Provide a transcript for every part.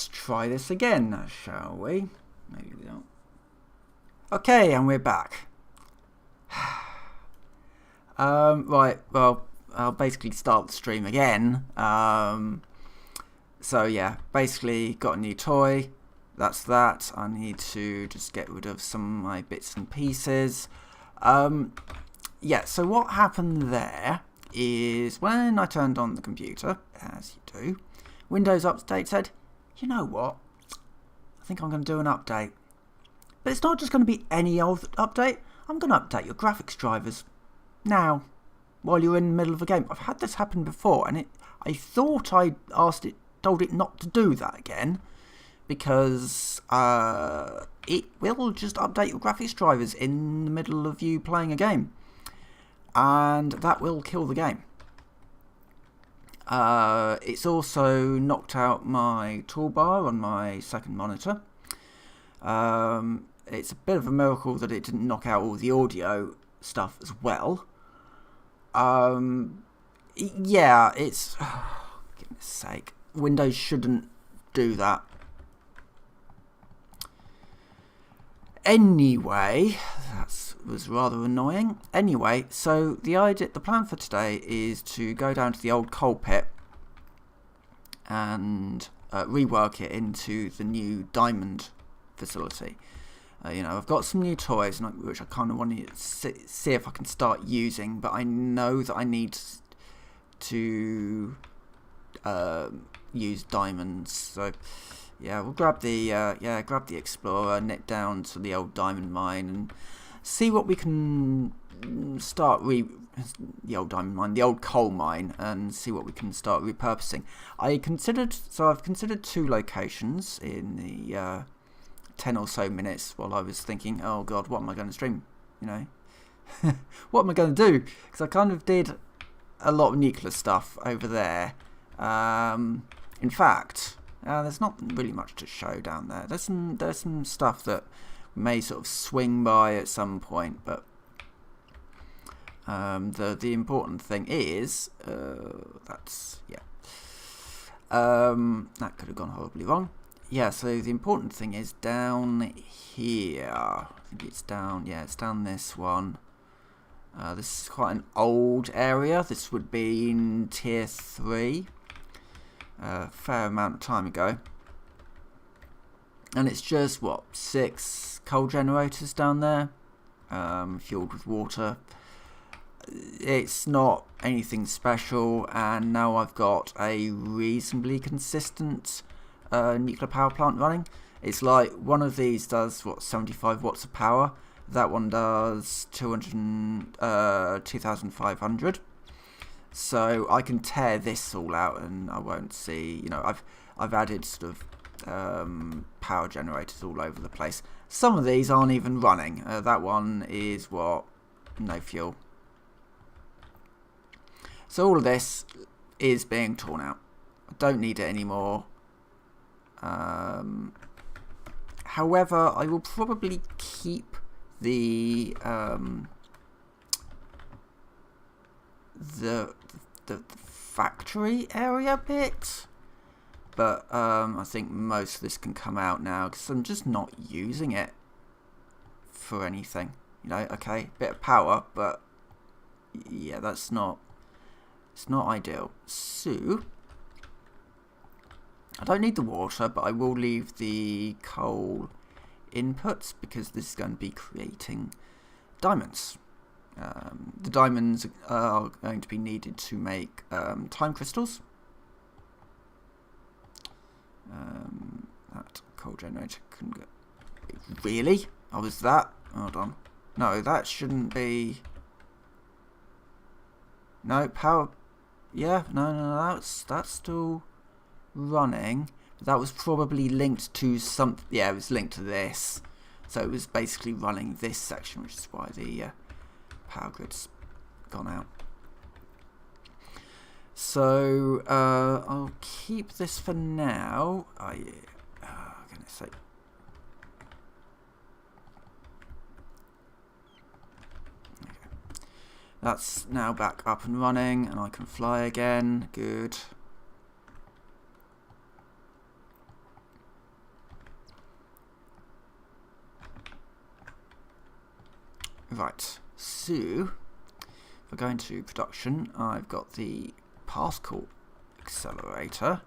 let's try this again, shall we? Maybe we don't. Okay, and we're back. Right, well, I'll basically start the stream again. So yeah, basically got a new toy. That's that. I need to just get rid of some of my bits and pieces. Yeah, so what happened there is when I turned on the computer, as you do, Windows Update said, you know what, I think I'm going to do an update. But it's not just going to be any old update. I'm going to update your graphics drivers now, while you're in the middle of a game. I've had this happen before, and I thought I told it not to do that again, because it will just update your graphics drivers in the middle of you playing a game, and that will kill the game. It's also knocked out my toolbar on my second monitor. It's a bit of a miracle that it didn't knock out all the audio stuff as well. Yeah, it's... Oh, goodness sake. Windows shouldn't do that. Anyway, that was rather annoying. Anyway, so the plan for today is to go down to the old coal pit and rework it into the new diamond facility. You know, I've got some new toys which I kind of want to see if I can start using, but I know that I need to use diamonds. So yeah, we'll grab the Explorer, nip down to the old diamond mine, and see what we can start the old diamond mine, the old coal mine, and see what we can start repurposing. I've considered two locations in the 10 or so minutes while I was thinking, oh god, what am I going to stream? You know, what am I going to do? Because I kind of did a lot of nuclear stuff over there. In fact, there's not really much to show down there. There's some stuff that may sort of swing by at some point, but the important thing is that could have gone horribly wrong. Yeah, so the important thing is down here. I think it's down. Yeah, it's down this one. This is quite an old area. This would be in tier 3. A fair amount of time ago. And it's just, 6 coal generators down there, fueled with water. It's not anything special, and now I've got a reasonably consistent nuclear power plant running. It's like one of these does 75 watts of power. That one does 2,500. So I can tear this all out, and I won't see. You know, I've added sort of power generators all over the place. Some of these aren't even running. That one is no fuel. So all of this is being torn out. I don't need it anymore. However, I will probably keep the factory area bit, but I think most of this can come out now because I'm just not using it for anything. You know, okay, bit of power, but yeah, it's not ideal. So I don't need the water, but I will leave the coal inputs because this is going to be creating diamonds. The diamonds are going to be needed to make time crystals. That coal generator couldn't go. Really? Oh, was that? Hold on. No, that shouldn't be. No, power. Yeah, no, that's still running. That was probably linked to some. Yeah, it was linked to this. So it was basically running this section, which is why the power grid's gone out. So I'll keep this for now. Goodness sake. Okay. That's now back up and running, and I can fly again. Good. Right, so if I go into production, I've got the particle accelerator,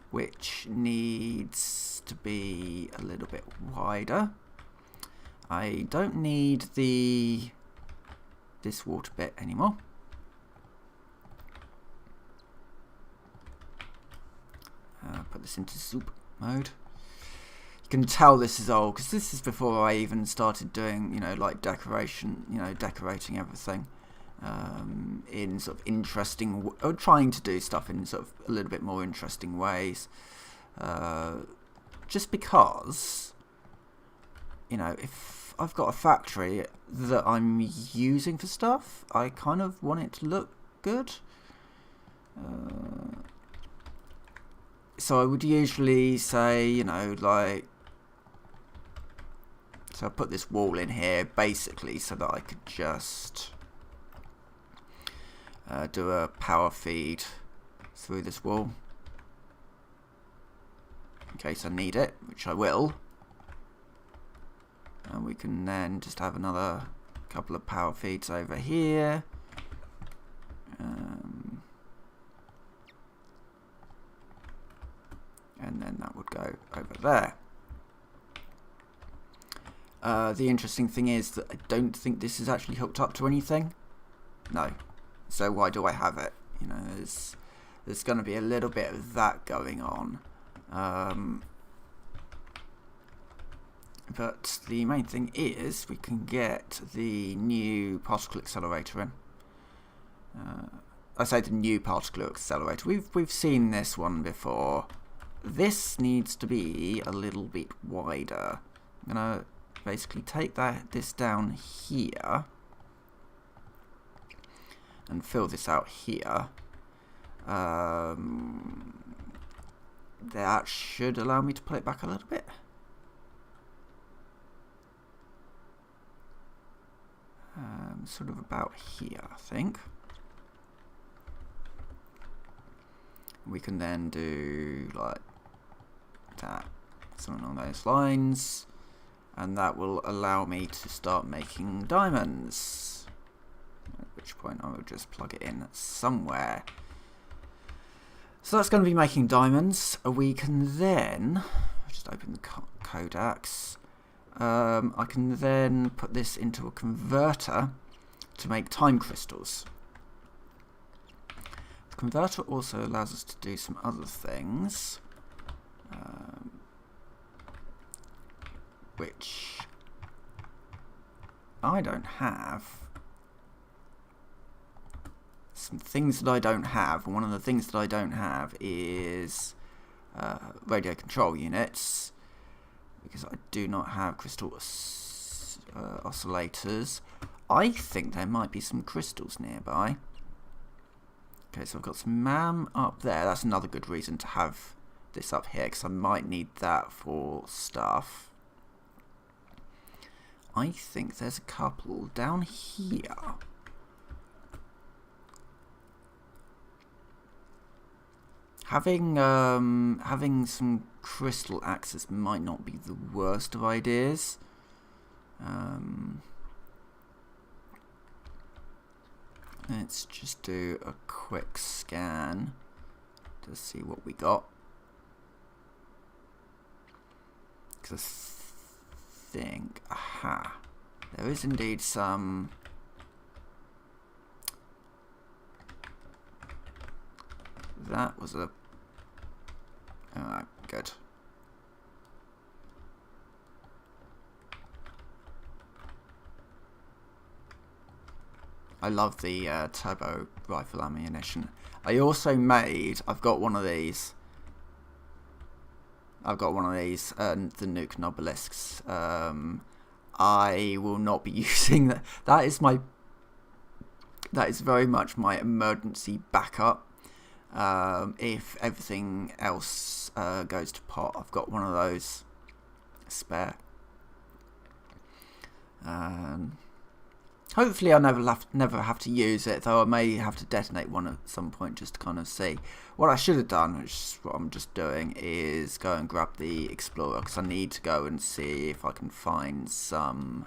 which needs to be a little bit wider. I don't need this water bit anymore. Put this into soup mode. You can tell this is old because this is before I even started doing, you know, like decoration, you know, decorating everything in sort of interesting, or trying to do stuff in sort of a little bit more interesting ways. Just because, you know, if I've got a factory that I'm using for stuff, I kind of want it to look good. So I would usually say, you know, like, so I put this wall in here basically so that I could just do a power feed through this wall in case I need it, which I will. And we can then just have another couple of power feeds over here. And then that would go over there. The interesting thing is that I don't think this is actually hooked up to anything. No. So why do I have it? You know, there's going to be a little bit of that going on. But the main thing is we can get the new particle accelerator in. I say the new particle accelerator. We've seen this one before. This needs to be a little bit wider. I'm gonna basically take this down here and fill this out here. That should allow me to pull it back a little bit. Sort of about here, I think. We can then do like that, something along those lines, and that will allow me to start making diamonds, at which point I will just plug it in somewhere. So that's going to be making diamonds. We can then just open the codecs. I can then put this into a converter to make time crystals. The converter also allows us to do some other things, which I don't have. Some things that I don't have, and one of the things that I don't have is radio control units, because I do not have crystal oscillators. I think there might be some crystals nearby. Okay, so I've got some MAM up there. That's another good reason to have this up here, because I might need that for stuff. I think there's a couple down here. Having some crystal access might not be the worst of ideas. Let's just do a quick scan to see what we got. Because I think, aha, there is indeed some. That was a. Alright, good. I love the turbo rifle ammunition. I also made, I've got one of these. The nuke obelisks. I will not be using that. That is very much my emergency backup. If everything else goes to pot, I've got one of those spare. Hopefully I'll never have to use it, though I may have to detonate one at some point just to kind of see. What I should have done, which is what I'm just doing, is go and grab the Explorer, because I need to go and see if I can find some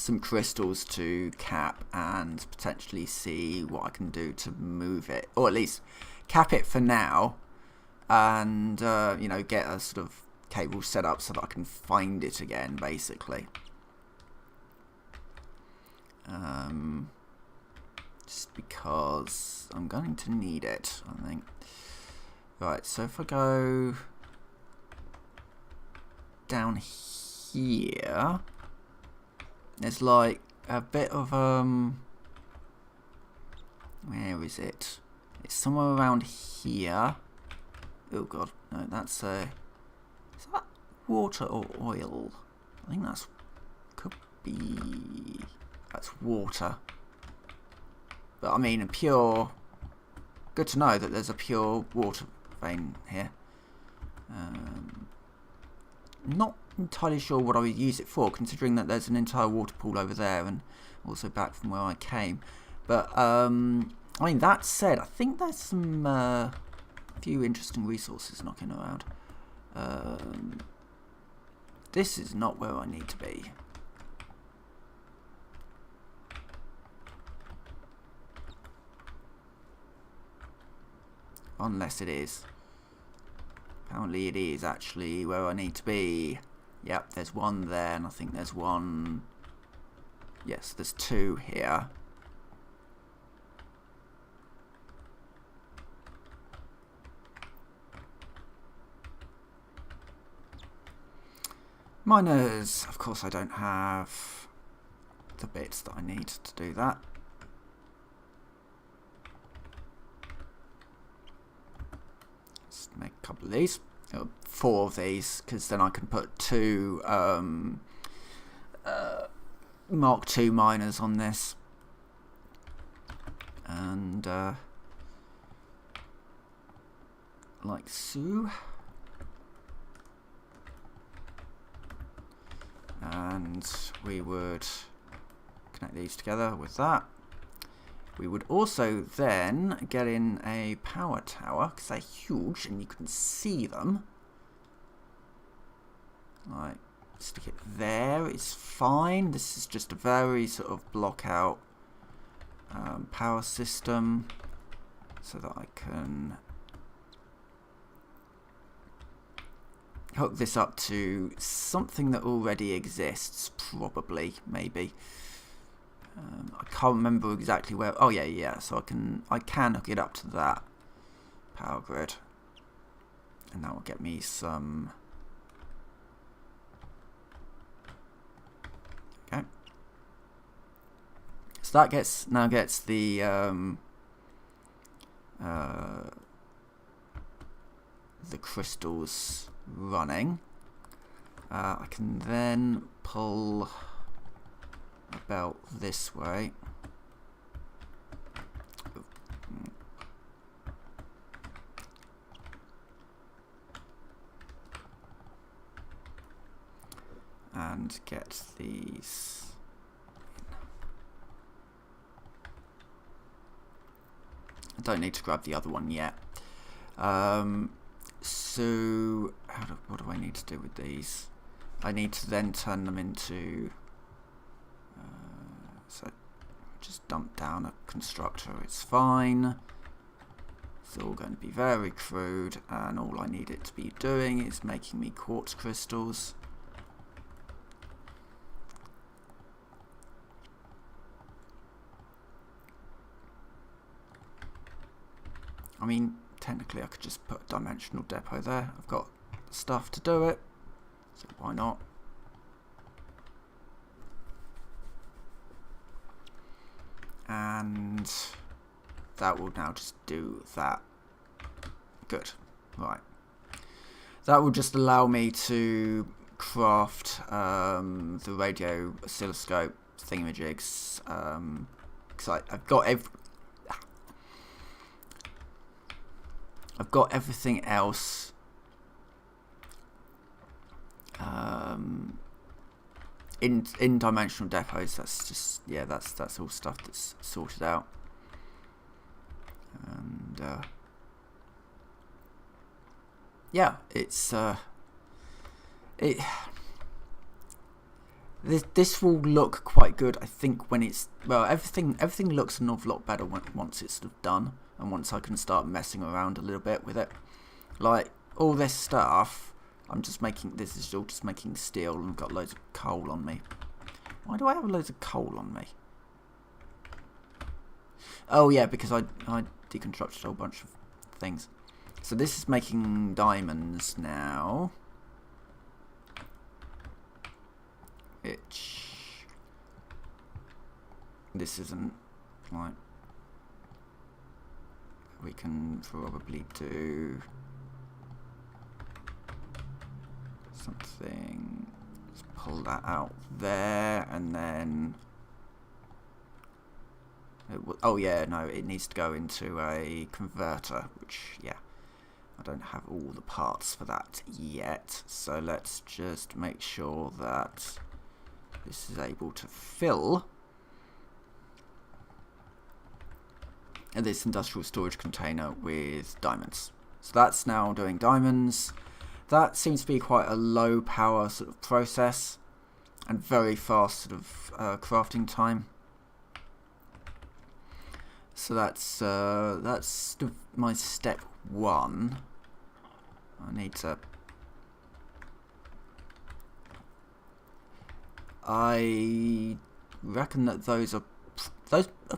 some crystals to cap and potentially see what I can do to move it, or at least cap it for now, and you know, get a sort of cable set up so that I can find it again, basically. Just because I'm going to need it, I think. Right, so if I go down here, there's like a bit of where is it? It's somewhere around here. Oh god, no, that's is that water or oil? I think that's that's water. But I mean, a pure. Good to know that there's a pure water vein here. Not entirely sure what I would use it for, considering that there's an entire water pool over there and also back from where I came. But I mean, that said, I think there's some few interesting resources knocking around. This is not where I need to be. Unless it is. Apparently it is actually where I need to be. Yep, there's one there, and I think there's one. Yes, there's two here. Miners. Of course I don't have the bits that I need to do that. Let's make a couple of these. 4 of these, because then I can put 2 Mark II miners on this. And like so. And we would connect these together with that. We would also then get in a power tower, because they're huge and you can see them. Like, stick it there, it's fine. This is just a very sort of block out power system, so that I can hook this up to something that already exists, probably, maybe. I can't remember exactly where. Oh yeah. So I can hook it up to that power grid, and that will get me some. Okay. So that now gets the crystals running. I can then pull a belt this way. And get these in. I don't need to grab the other one yet. So what do I need to do with these? I need to then turn them into so just dump down a constructor, it's fine. It's all going to be very crude, and all I need it to be doing is making me quartz crystals. I mean, technically I could just put a dimensional depot there. I've got stuff to do it, so why not? And that will now just do that. Good. Right. That will just allow me to craft the radio oscilloscope thingamajigs. Because I've got everything else in dimensional depots. That's just, yeah, that's all stuff that's sorted out. And yeah, it's This will look quite good, I think, when it's, well, everything looks an awful lot better once it's sort of done, and once I can start messing around a little bit with it. Like, all this stuff, this is all just making steel, and I've got loads of coal on me. Why do I have loads of coal on me? Oh yeah, because I deconstructed a whole bunch of things. So this is making diamonds now. Which this isn't, like, we can probably do something. Let's pull that out there, and then oh yeah, no, it needs to go into a converter, which, yeah, I don't have all the parts for that yet, so let's just make sure that this is able to fill this industrial storage container with diamonds. So that's now doing diamonds. That seems to be quite a low power sort of process and very fast sort of crafting time. So that's my step one. I need to. I reckon that those are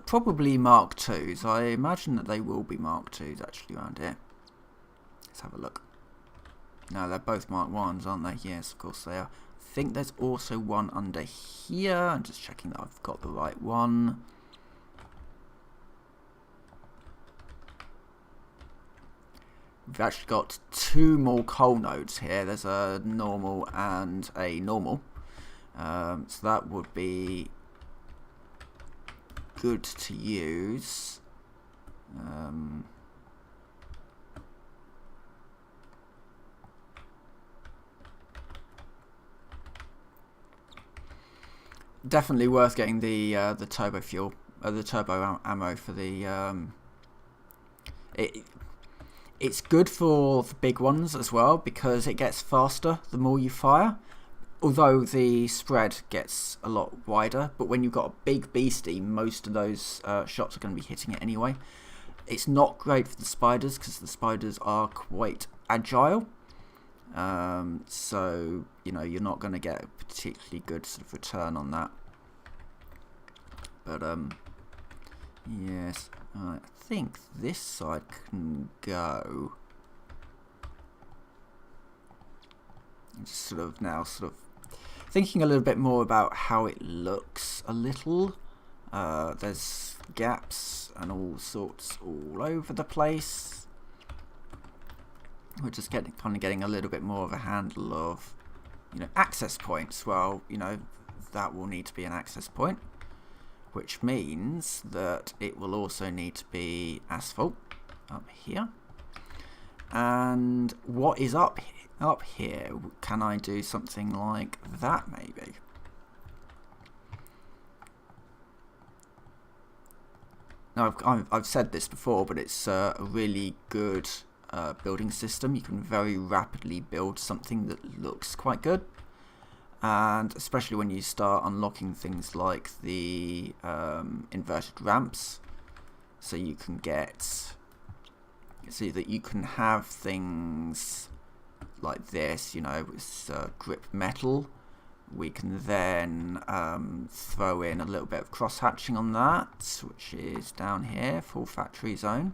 probably Mark IIs. I imagine that they will be Mark IIs actually around here. Let's have a look. No, they're both Mark 1s, aren't they? Yes, of course they are. I think there's also one under here. I'm just checking that I've got the right one. We've actually got two more coal nodes here. There's a normal and a normal. So that would be good to use. Definitely worth getting the turbo fuel, the turbo ammo for the. It's good for the big ones as well because it gets faster the more you fire. Although the spread gets a lot wider, but when you've got a big beastie, most of those shots are going to be hitting it anyway. It's not great for the spiders because the spiders are quite agile. So, you know, you're not going to get a particularly good sort of return on that. But, yes, I think this side can go. I'm just sort of now thinking a little bit more about how it looks a little. There's gaps and all sorts all over the place. We're just kind of getting a little bit more of a handle of, you know, access points. Well, you know, that will need to be an access point, which means that it will also need to be asphalt up here. And what is up here? Can I do something like that maybe? Now I've said this before, but it's a really good building system. You can very rapidly build something that looks quite good, and especially when you start unlocking things like the inverted ramps, so you can that you can have things like this, you know, with grip metal. We can then throw in a little bit of cross hatching on that, which is down here, full factory zone.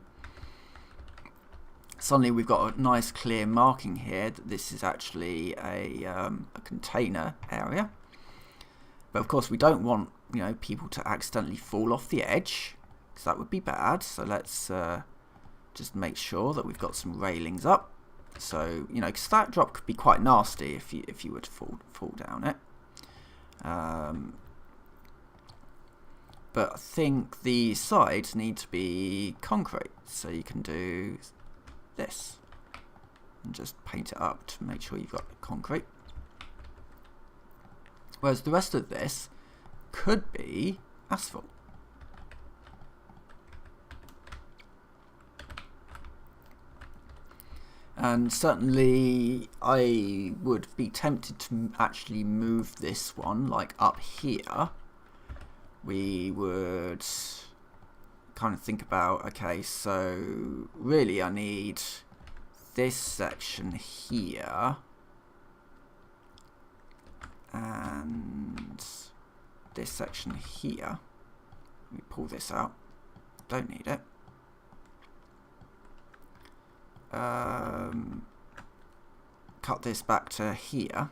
Suddenly we've got a nice clear marking here that this is actually a container area. But of course we don't want, you know, people to accidentally fall off the edge, because that would be bad. So let's just make sure that we've got some railings up. So, you know, because that drop could be quite nasty if you were to fall down it. But I think the sides need to be concrete, so you can do this and just paint it up to make sure you've got concrete. Whereas the rest of this could be asphalt. And certainly I would be tempted to actually move this one like up here. We would kind of think about, okay, so really I need this section here and this section here. Let me pull this out. Don't need it. Cut this back to here.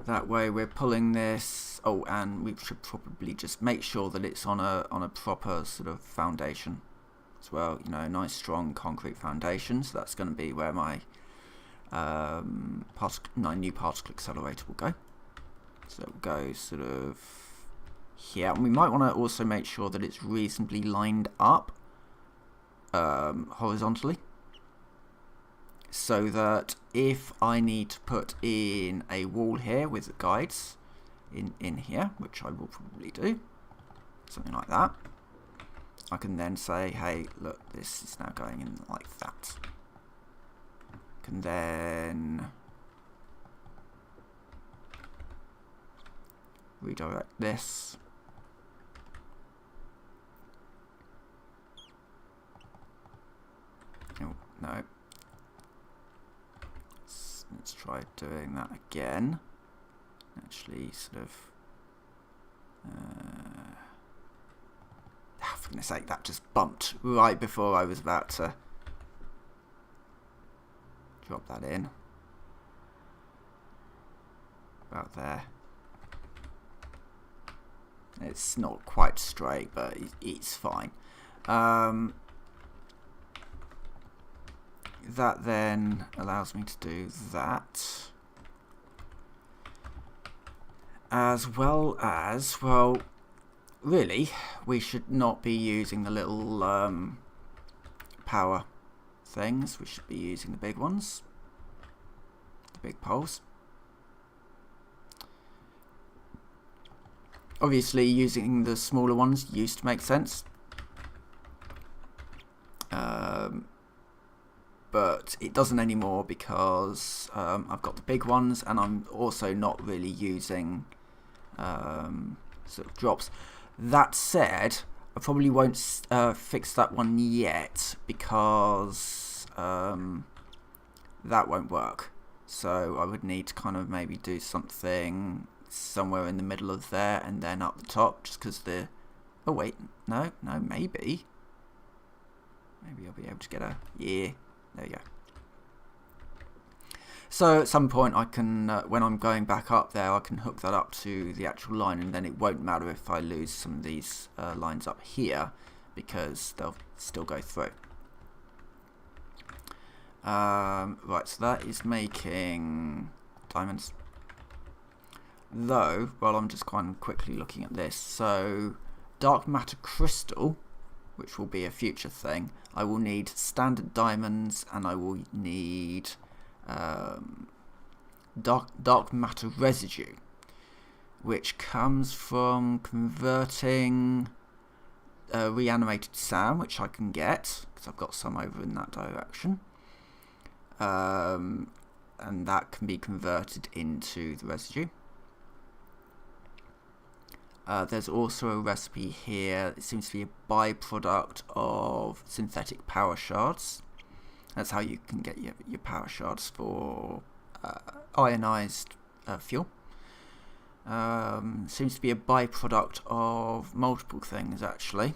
That way we're pulling this. Oh, and we should probably just make sure that it's on a proper sort of foundation as well. You know, nice strong concrete foundation. So that's going to be where my new particle accelerator will go. So it will go sort of here. And we might want to also make sure that it's reasonably lined up horizontally, so that if I need to put in a wall here with the guides in here, which I will probably do, something like that, I can then say, hey, look, this is now going in like that. Can then redirect this. Oh, no. Let's try doing that again. Actually, sort of. For goodness sake, that just bumped right before I was about to drop that in. About there. It's not quite straight, but it's fine. That then allows me to do that. As well as, well, really, we should not be using the little power things. We should be using the big ones. The big poles. Obviously, using the smaller ones used to make sense. But it doesn't anymore because I've got the big ones and I'm also not really using sort of drops. That said, I probably won't fix that one yet because that won't work. So I would need to kind of maybe do something somewhere in the middle of there and then up the top, just because the... Oh wait, no, maybe I'll be able to get a... Yeah, there you go. So at some point I can, when I'm going back up there, I can hook that up to the actual line, and then it won't matter if I lose some of these lines up here, because they'll still go through. Right, so that is making diamonds. Though, well, I'm just kind of quickly looking at this. So, dark matter crystal, which will be a future thing, I will need standard diamonds, and I will need dark matter residue, which comes from converting reanimated sand, which I can get because I've got some over in that direction, and that can be converted into the residue. There's also a recipe here. It seems to be a byproduct of synthetic power shards. That's how you can get your power shards for ionized fuel. Seems to be a byproduct of multiple things, actually.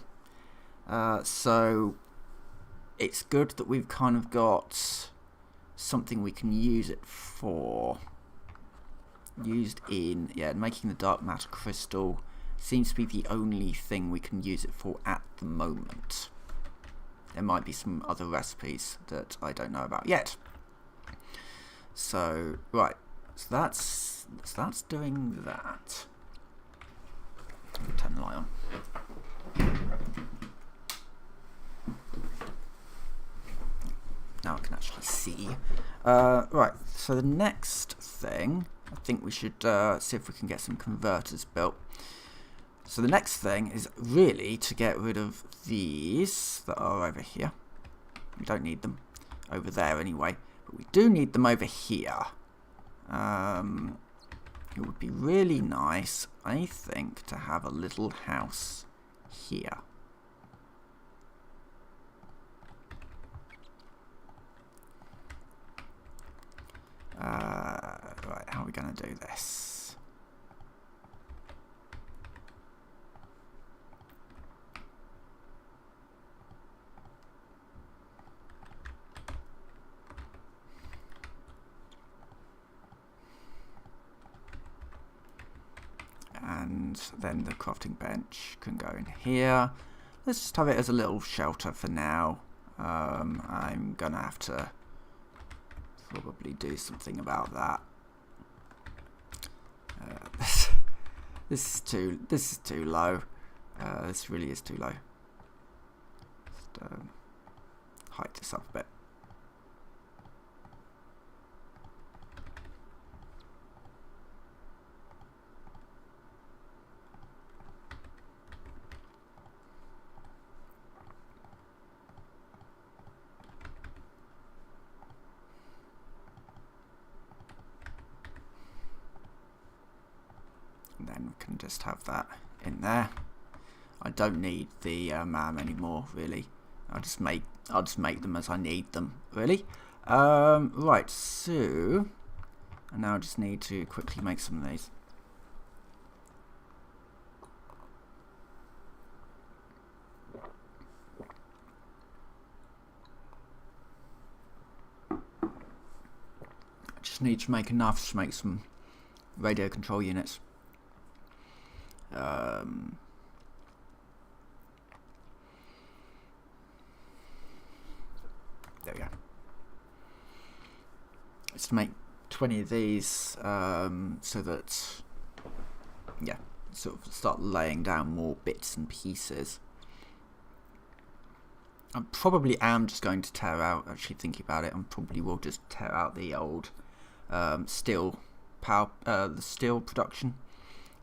So it's good that we've kind of got something we can use it for. Used in, yeah, making the dark matter crystal seems to be the only thing we can use it for at the moment. There might be some other recipes that I don't know about yet. So, right, so that's doing that. Turn the light on. Now I can actually see. Right, so the next thing, I think we should see if we can get some converters built. So the next thing is really to get rid of these that are over here. We don't need them over there anyway, but we do need them over here. It would be really nice, I think, to have a little house here. Right, how are we going to do this? And then the crafting bench can go in here. Let's just have it as a little shelter for now. I'm gonna have to probably do something about that. This is too low. This really is too low. Just hike this up a bit. And then we can just have that in there. I don't need the MAM anymore, really. I'll just make them as I need them, really. Right, so I now just need to quickly make some of these. I just need to make enough to make some radio control units. There we go. Let's make 20 of these so that, yeah, sort of start laying down more bits and pieces. I probably am just going to tear out, actually thinking about it, I probably will just tear out the old steel production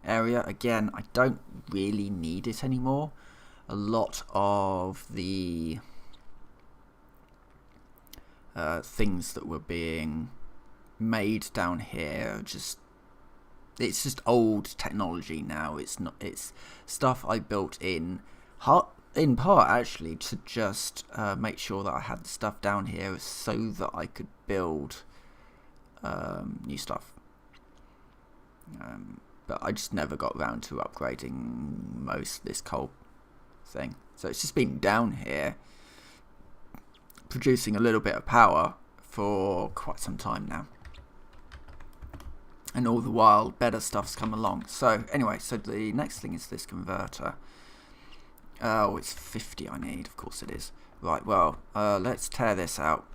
area. Again, I don't really need it anymore. A lot of the things that were being made down here it's just old technology now. It's stuff I built in part actually to just make sure that I had the stuff down here so that I could build new stuff. But I just never got around to upgrading most of this coal thing. So it's just been down here producing a little bit of power for quite some time now. And all the while, better stuff's come along. So anyway, so the next thing is this converter. Oh, it's 50 I need. Of course it is. Right, well, let's tear this out.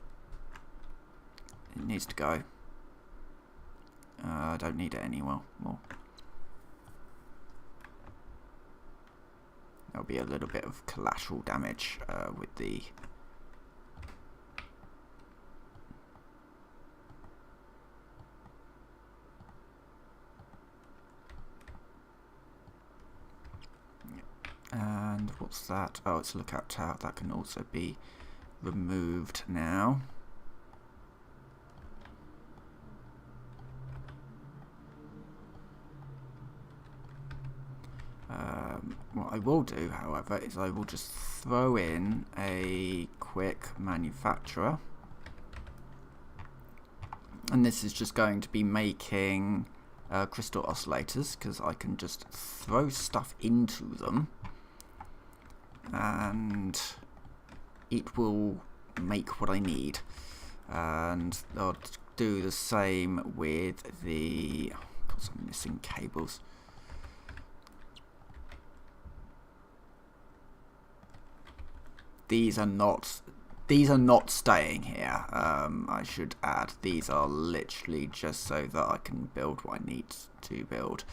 It needs to go. I don't need it anymore. There'll be a little bit of collateral damage with the and what's that? Oh, it's a lookout tower. That can also be removed now. What I will do, however, is I will just throw in a quick manufacturer, and this is just going to be making crystal oscillators, because I can just throw stuff into them and it will make what I need. And I'll do the same with the, of course I'm missing cables. These are not staying here. I should add, these are literally just so that I can build what I need to build.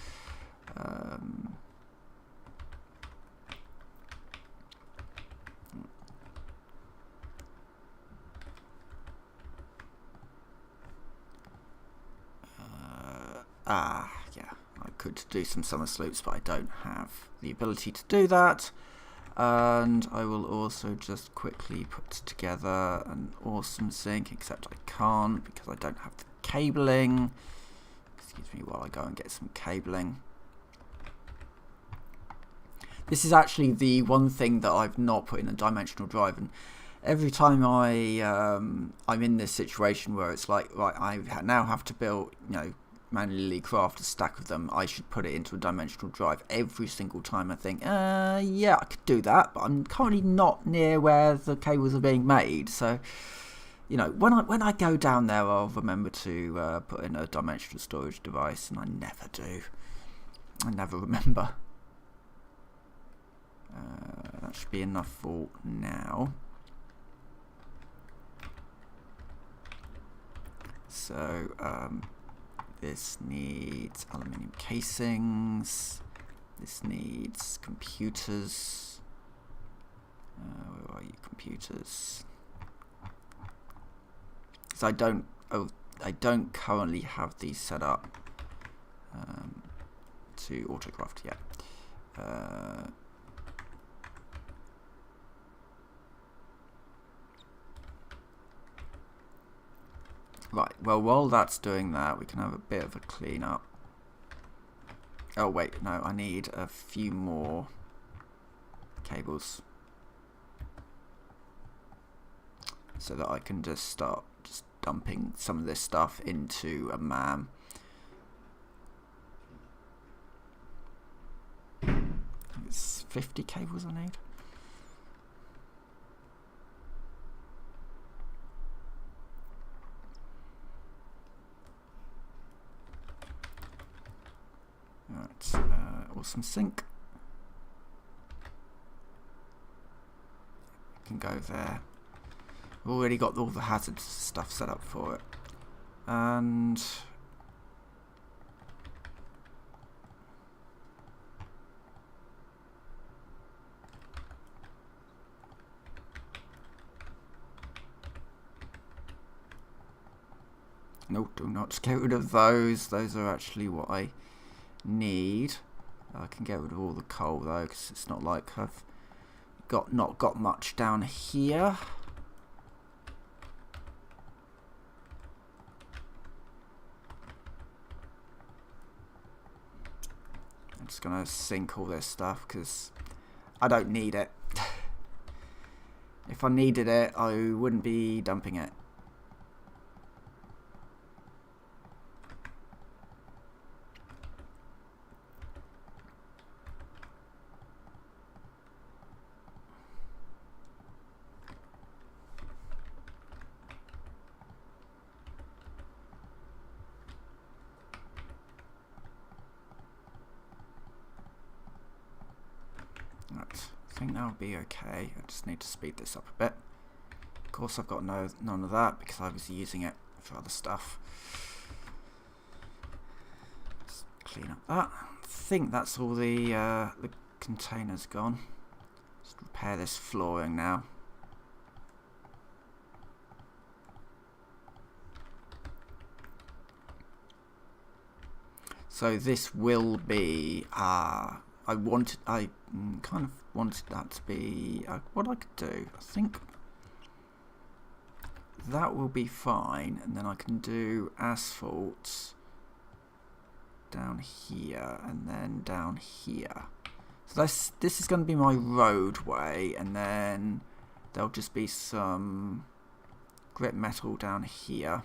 Yeah, I could do some summer sloops, but I don't have the ability to do that. And I will also just quickly put together an awesome sink, except I can't because I don't have the cabling. Excuse me while I go and get some cabling. This is actually the one thing that I've not put in a dimensional drive, and every time I'm in this situation where it's like, right, I now have to build, manually craft a stack of them, I should put it into a dimensional drive. Every single time I think, yeah, I could do that, but I'm currently not near where the cables are being made. So, when I go down there, I'll remember to put in a dimensional storage device, and I never do. I never remember. That should be enough for now. So, this needs aluminium casings. This needs computers. Where are you, computers? So I don't currently have these set up to autocraft yet. Right, well, while that's doing that, we can have a bit of a clean up. Oh, wait, no, I need a few more cables so that I can just start dumping some of this stuff into a MAM. It's 50 cables I need. Awesome sink. Can go there. I've already got all the hazard stuff set up for it. And no, do not get rid of those. Those are actually what I need. I can get rid of all the coal though, because it's not like I've not got much down here. I'm just gonna sink all this stuff because I don't need it. If I needed it, I wouldn't be dumping it. Right, I think that'll be okay. I just need to speed this up a bit. Of course, I've got none of that because I was using it for other stuff. Let's clean up that. I think that's all the containers gone. Just repair this flooring now. So this will be I kind of wanted that to be what I could do. I think that will be fine, and then I can do asphalt down here and then down here. So this is going to be my roadway, and then there'll just be some grit metal down here.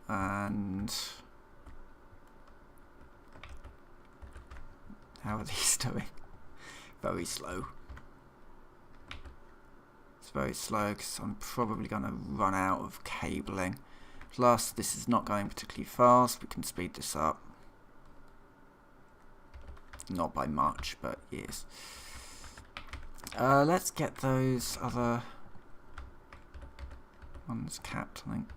And how are these doing? Very slow. It's very slow because I'm probably going to run out of cabling. Plus, this is not going particularly fast. We can speed this up. Not by much, but yes. Let's get those other ones capped, I think.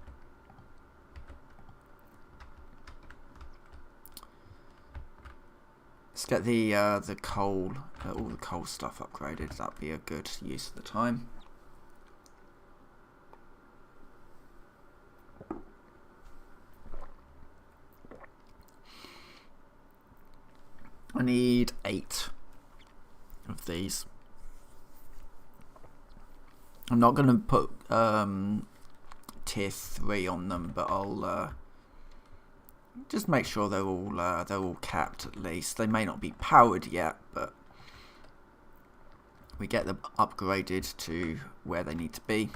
Let's get the coal, all the coal stuff upgraded. That'd be a good use of the time. I need 8 of these. I'm not going to put tier 3 on them, but I'll just make sure they're all capped at least. They may not be powered yet, but we get them upgraded to where they need to be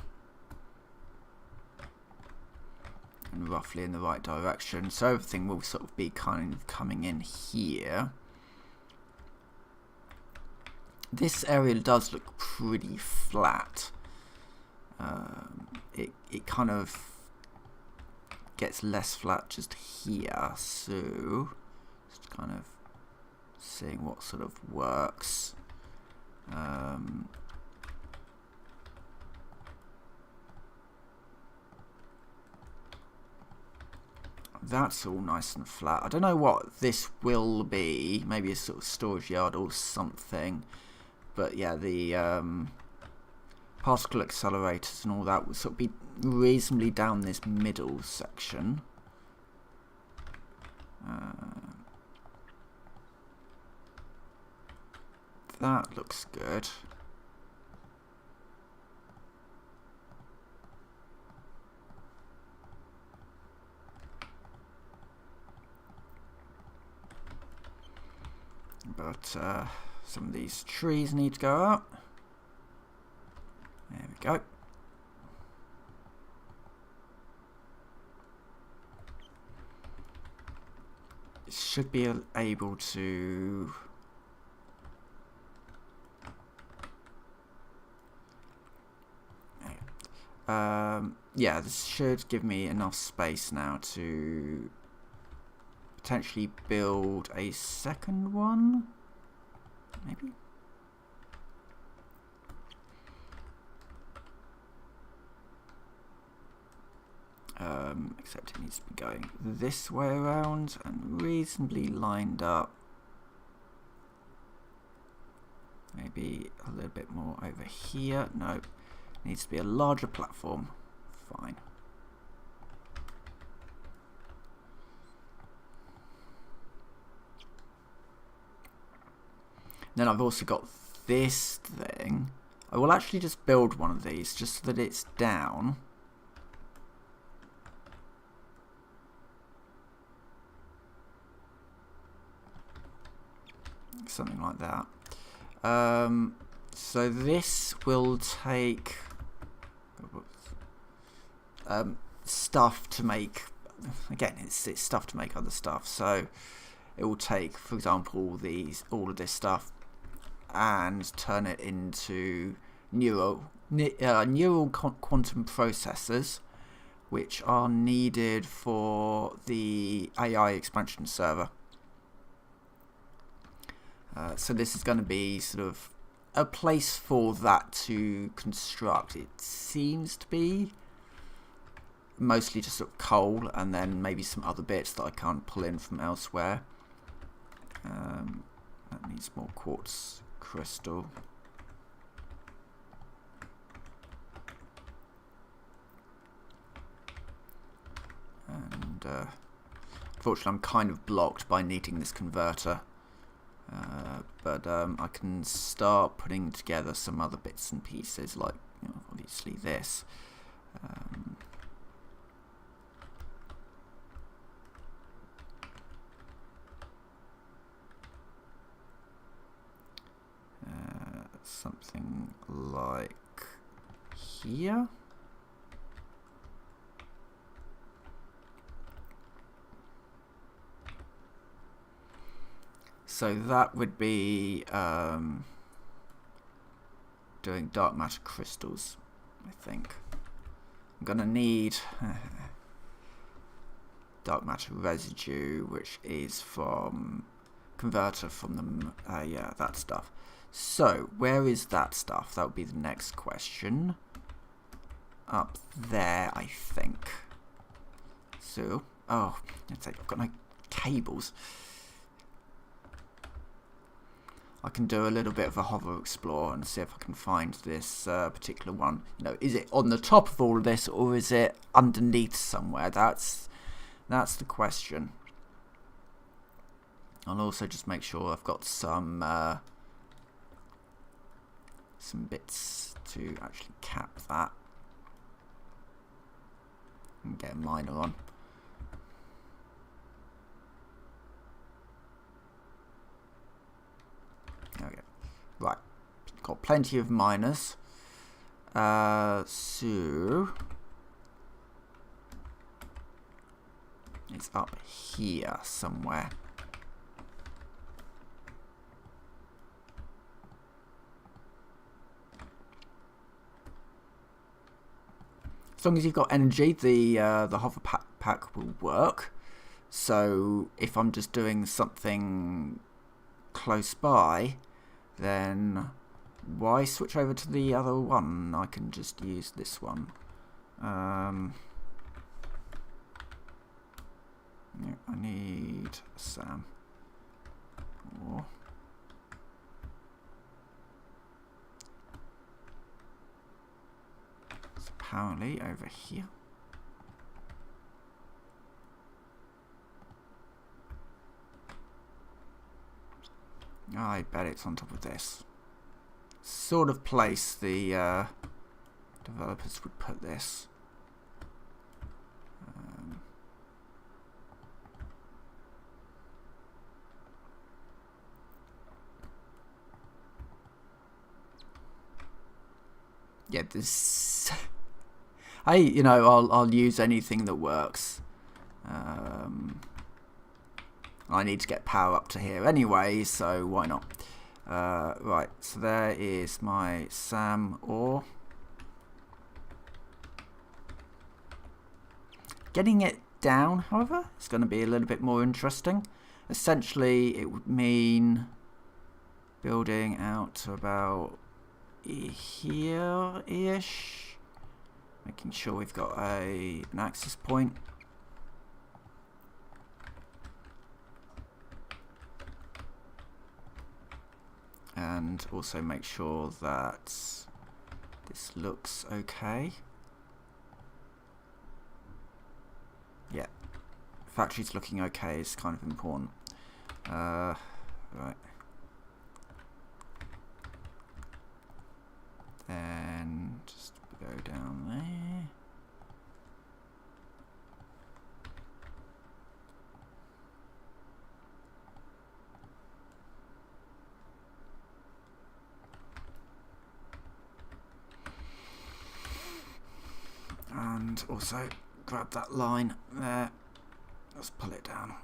and roughly in the right direction. So everything will sort of be kind of coming in here. This area does look pretty flat. It kind of gets less flat just here, so just kind of seeing what sort of works. That's all nice and flat. I don't know what this will be. Maybe a sort of storage yard or something. But yeah, the particle accelerators and all that will sort of be reasonably down this middle section. That looks good. But some of these trees need to go up. There we go. It should be able to... yeah, this should give me enough space now to potentially build a second one, maybe? Except it needs to be going this way around and reasonably lined up. Maybe a little bit more over here. No, it needs to be a larger platform. Fine. Then I've also got this thing. I will actually just build one of these just so that it's down. Something like that. So this will take stuff to make. Again, it's stuff to make other stuff. So it will take, for example, all of this stuff and turn it into neural quantum processors, which are needed for the AI expansion server. So this is going to be sort of a place for that to construct. It seems to be mostly just sort of coal and then maybe some other bits that I can't pull in from elsewhere. That needs more quartz crystal. And unfortunately I'm kind of blocked by needing this converter. But I can start putting together some other bits and pieces, like, you know, obviously this. Something like here. So that would be doing dark matter crystals, I think. I'm going to need dark matter residue, which is from converter from the, yeah, that stuff. So, where is that stuff? That would be the next question. Up there, I think. So, oh, I've got no cables. I can do a little bit of a hover explore and see if I can find this particular one. You know, is it on the top of all of this, or is it underneath somewhere? That's the question. I'll also just make sure I've got some bits to actually cap that and get a miner on. There we go. Right, got plenty of miners. So it's up here somewhere. As long as you've got energy, the hover pack will work. So if I'm just doing something close by, then why switch over to the other one? I can just use this one. Yeah, I need Sam. Or it's apparently over here. I bet it's on top of this. Sort of place the developers would put this. Yeah, this. You know, I'll use anything that works. I need to get power up to here anyway, so why not? Right, so there is my SAM ore. Getting it down, however, is going to be a little bit more interesting. Essentially, it would mean building out to about here-ish. Making sure we've got an access point. And also make sure that this looks okay. Yeah, factory's looking okay is kind of important. Right. Then just go down there. And also grab that line there. Let's pull it down.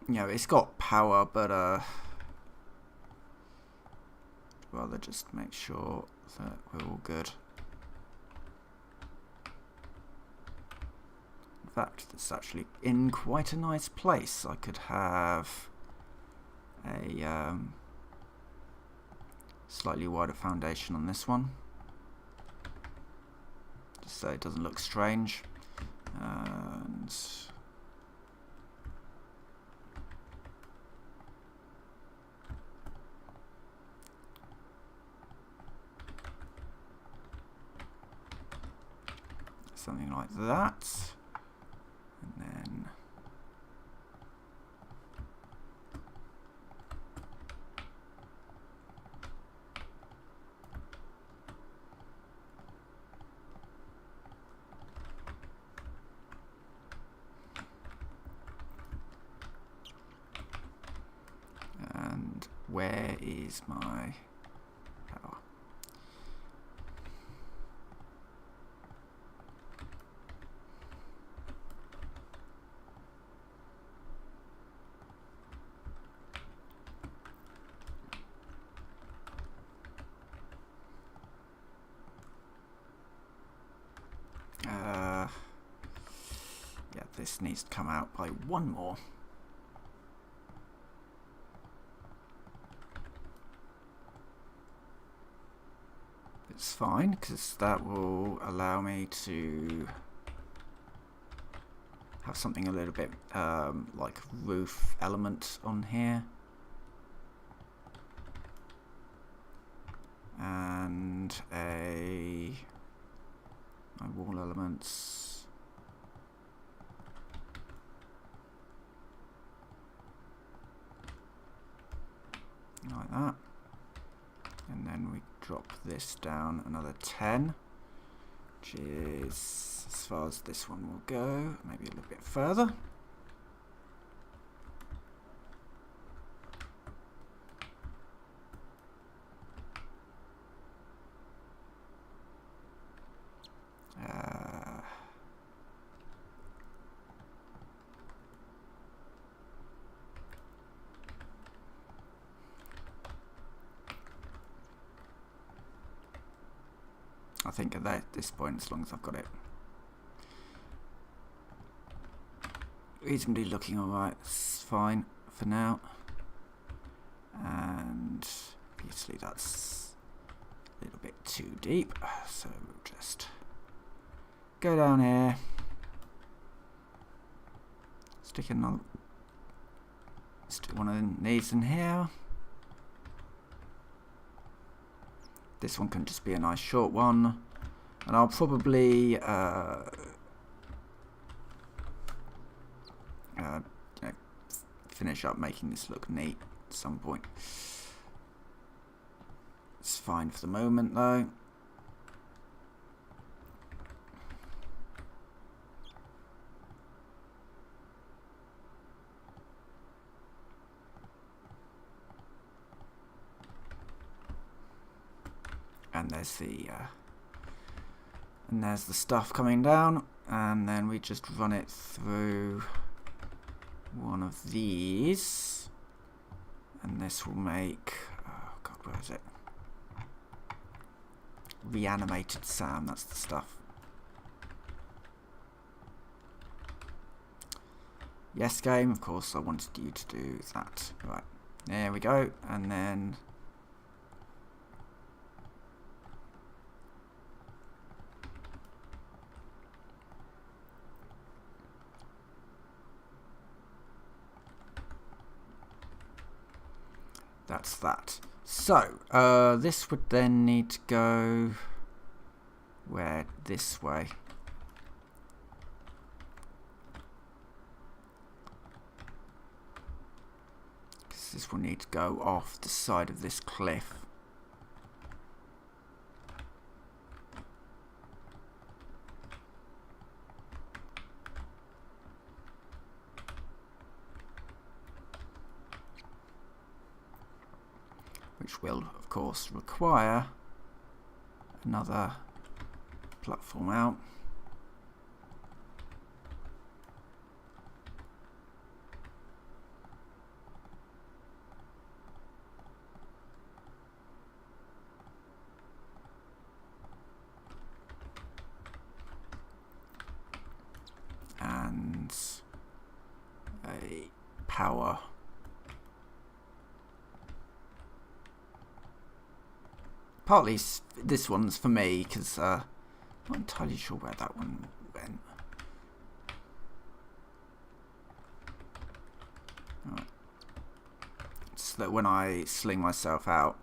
You know, it's got power, but rather just make sure that we're all good. In fact, it's actually in quite a nice place. I could have a slightly wider foundation on this one, just so it doesn't look strange. And something like that, and then where is my power? Yeah, this needs to come out by one more. It's fine, because that will allow me to have something a little bit like roof element on here. And my wall elements. Like that. And then we drop this down another 10, which is as far as this one will go, maybe a little bit further. I think at this point, as long as I've got it reasonably looking alright, it's fine for now. And obviously that's a little bit too deep, so we'll just go down here, stick one of these in here. This one can just be a nice short one, and I'll probably finish up making this look neat at some point. It's fine for the moment though. And there's the stuff coming down, and then we just run it through one of these, and this will make, oh god, where is it? Reanimated Sam, that's the stuff. Yes, game, of course I wanted you to do that. Right, there we go, and then that's that. So, this would then need to go where? This way. Because this will need to go off the side of this cliff. Which will, of course, require another platform out. And a power. Partly this one's for me, because I'm not entirely sure where that one went. Right. So that when I sling myself out,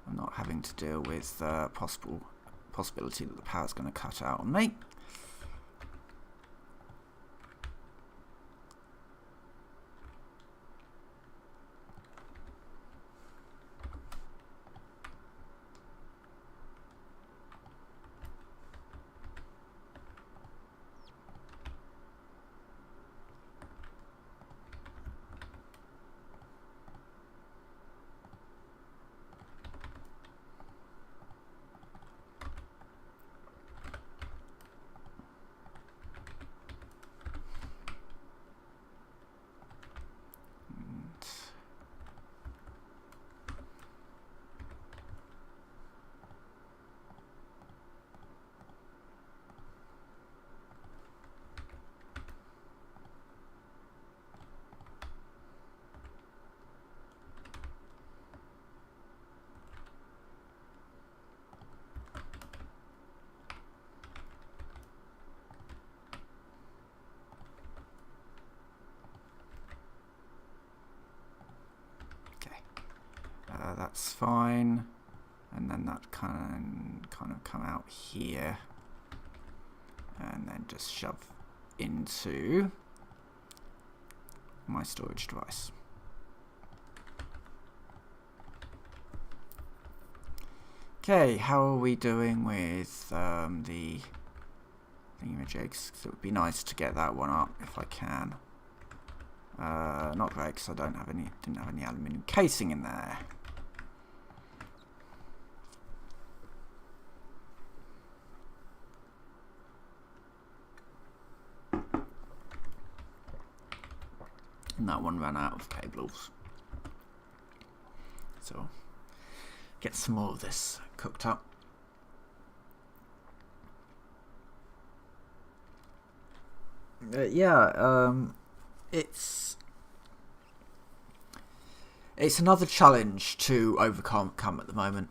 I'm not having to deal with the possibility that the power's going to cut out on me. that's fine. And then that can kind of come out here. And then just shove into my storage device. Okay, how are we doing with the thingamajigs? It would be nice to get that one up if I can. Not great because I didn't have any aluminium casing in there. And that one ran out of cables. So get some more of this cooked up. It's another challenge to overcome at the moment.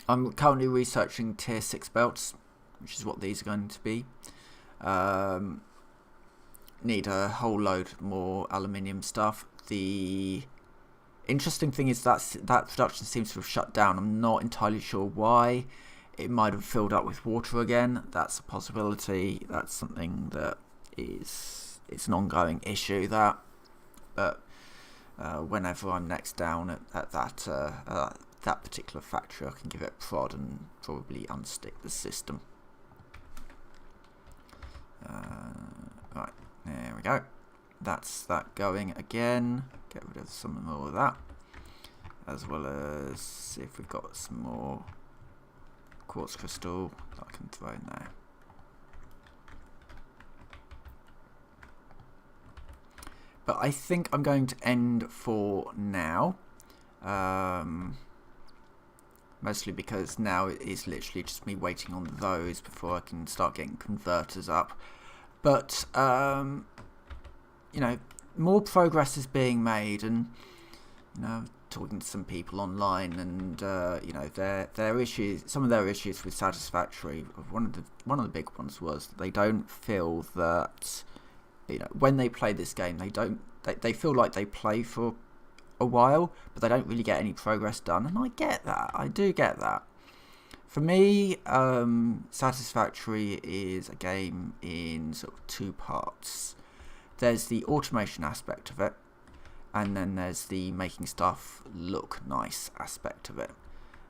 I'm currently researching tier 6 belts, which is what these are going to be. Need a whole load more aluminium stuff. The interesting thing is that production seems to have shut down. I'm not entirely sure why. It might have filled up with water again. That's a possibility. That's something that it's an ongoing issue. But whenever I'm next down at that particular factory, I can give it a prod and probably unstick the system. Right, there we go. That's that going again. Get rid of some more of that, as well as see if we've got some more quartz crystal that I can throw in there. But I think I'm going to end for now. Mostly because now it is literally just me waiting on those before I can start getting converters up. But, you know, more progress is being made, and, you know, talking to some people online, and, you know, their issues, some of their issues with Satisfactory, one of the big ones was that they don't feel that, you know, when they play this game, they feel like they play for a while, but they don't really get any progress done, and I get that. I do get that. For me, Satisfactory is a game in sort of two parts. There's the automation aspect of it, and then there's the making stuff look nice aspect of it.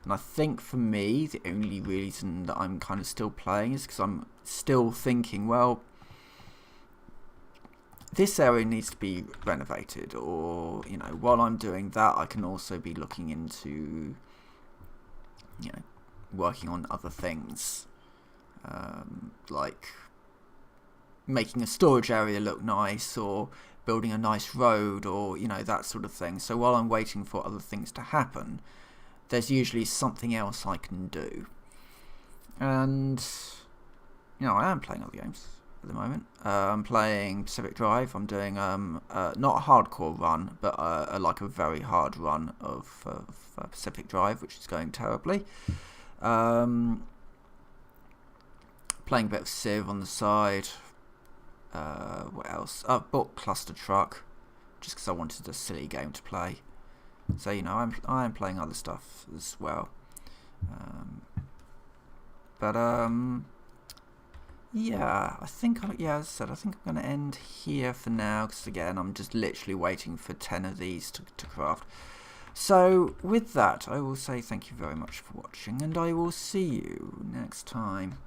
And I think for me, the only reason that I'm kind of still playing is because I'm still thinking, well, this area needs to be renovated, or, you know, while I'm doing that, I can also be looking into, you know, working on other things, like making a storage area look nice, or building a nice road, or, you know, that sort of thing. So while I'm waiting for other things to happen, there's usually something else I can do. And, you know, I am playing other games at the moment. I'm playing Pacific Drive. I'm doing not a hardcore run, but like a very hard run of Pacific Drive, which is going terribly. Playing a bit of Civ on the side. What else? I bought Cluster Truck just because I wanted a silly game to play. So, you know, I am playing other stuff as well. Yeah, I think, as I said, I think I'm going to end here for now, because again, I'm just literally waiting for 10 of these to craft. So, with that, I will say thank you very much for watching, and I will see you next time.